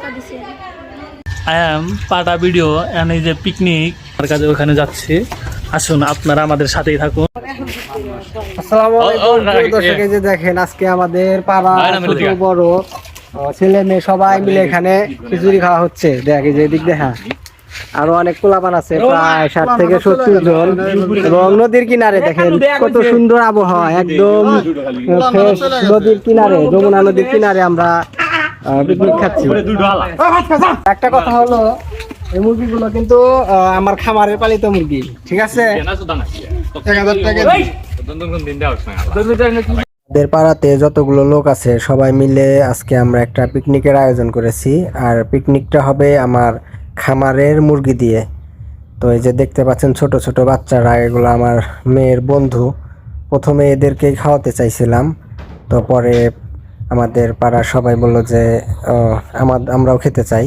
I am পাটা video and এই যে পিকনিক আর কাজে ওখানে যাচ্ছি। আসুন আপনারা আমাদের সাথেই থাকুন। আসসালামু আলাইকুম প্রিয় দর্শক, এই যে দেখেন আজকে আমাদের পাড়া ছোট বড় ছেলে মেয়ে সবাই মিলে এখানে খিচুড়ি খাওয়া হচ্ছে। দেখ এই যে এদিক দেখা আরো অনেক পোলাপান আছে, প্রায় 60 থেকে 70 জন, এবং নদীর কিনারে দেখেন কত সুন্দর আবহাওয়া, একদম ফ্রেশ নদীর কিনারে, যমুনা নদীর কিনারে আমরা পিকনিক খাচ্ছি। একটা কথা হলো, এই মুরগিগুলো কিন্তু আমার খামারের পালিত মুরগি, ঠিক আছে? 1000 টাকা আমাদের পাড়াতে যতগুলো লোক আছে সবাই মিলে আজকে আমরা একটা পিকনিকের আয়োজন করেছি। আর পিকনিকটা হবে আমার খামারের মুরগি দিয়ে। তো এই যে দেখতে পাচ্ছেন ছোট ছোট বাচ্চারা, এগুলো আমার মেয়ের বন্ধু। প্রথমে এদেরকেই খাওয়াতে চাইছিলাম, তো পরে আমাদের পাড়ার সবাই বললো যে আমরাও খেতে চাই।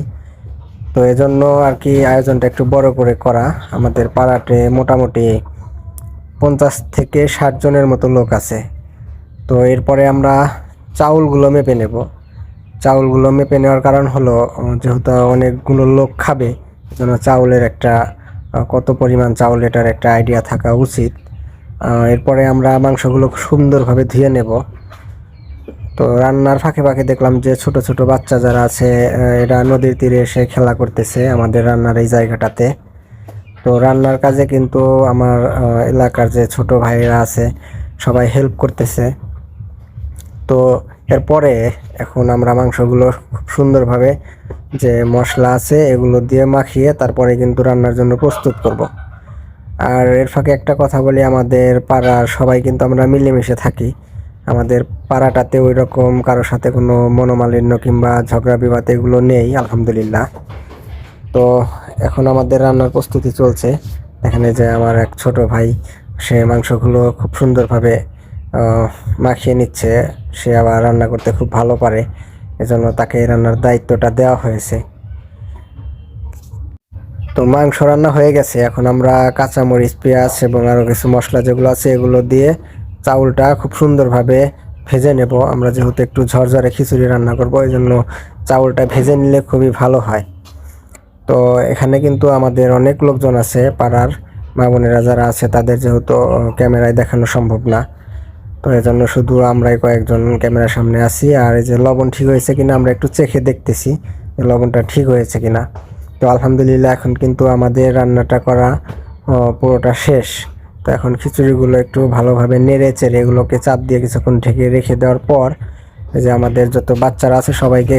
তো এজন্য আর কি আয়োজনটা একটু বড় করে করা। আমাদের পাড়াতে মোটামুটি 50 থেকে 60 জনের মতো লোক আছে। তো এরপরে আমরা চাউলগুলো মেপে নেব। চাউলগুলো মেপে নেওয়ার কারণ হলো, যেহেতু অনেকগুলো লোক খাবে, এজন্য চাউলের একটা কত পরিমাণ চাউল এটার একটা আইডিয়া থাকা উচিত। এরপরে আমরা মাংসগুলো সুন্দরভাবে ধুয়ে নেব। তো রান্নার ফাঁকে ফাঁকে দেখলাম যে ছোট ছোট বাচ্চা যারা আছে এরা নদীর তীরে এসে খেলা করতেছে আমাদের রান্নার এই জায়গাটাতে। তো রান্নার কাজে কিন্তু আমার এলাকার যে ছোট ভাইরা আছে সবাই হেল্প করতেছে। তো এরপরে এখন আমরা মাংসগুলো খুব সুন্দরভাবে যে মশলা আছে এগুলো দিয়ে মাখিয়ে তারপরে কিন্তু রান্নার জন্য প্রস্তুত করব। আর এর ফাঁকে একটা কথা বলি, আমাদের পাড়ার সবাই কিন্তু আমরা মিলেমিশে থাকি। আমাদের পাড়াটাতে ওই রকম কারোর সাথে কোনো মনোমালিন্য কিংবা ঝগড়া বিবাদ এগুলো নেই, আলহামদুলিল্লাহ। তো এখন আমাদের রান্নার প্রস্তুতি চলছে। এখানে যে আমার এক ছোট ভাই, সে মাংসগুলো খুব সুন্দরভাবে মাখিয়ে নিচ্ছে। সে আবার রান্না করতে খুব ভালো পারে, এজন্য তাকে এই রান্নার দায়িত্বটা দেওয়া হয়েছে। তো মাংস রান্না হয়ে গেছে, এখন আমরা কাঁচামরিচ, পেঁয়াজ এবং আরও কিছু মশলা যেগুলো আছে এগুলো দিয়ে চাউলটা খুব সুন্দরভাবে ভেজে নেব। আমরা যেহেতু একটু ঝরঝরে খিচুড়ি রান্না করব, এই জন্য চাউলটা ভেজে নিলে খুবই ভালো হয়। তো এখানে কিন্তু আমাদের অনেক লোকজন আছে, পাড়ার মা বোনেরা যারা আছে তাদের যেহেতু ক্যামেরায় দেখানো সম্ভব না, তো এই জন্য শুধু আমরাই কয়েকজন ক্যামেরার সামনে আছি। আর এই যে লবণ ঠিক হয়েছে কিনা আমরা একটু চেখে দেখতেছি, লবণটা ঠিক হয়েছে কিনা। তো আলহামদুলিল্লাহ এখন কিন্তু আমাদের রান্নাটা করা পুরোটা শেষ। তো এখন খিচুড়িগুলো একটু ভালোভাবে নেড়ে চেড়ে এগুলোকে চাপ দিয়ে কিছুক্ষণ ঢেকে রেখে দেওয়ার পর এই যে আমাদের যত বাচ্চারা আছে সবাইকে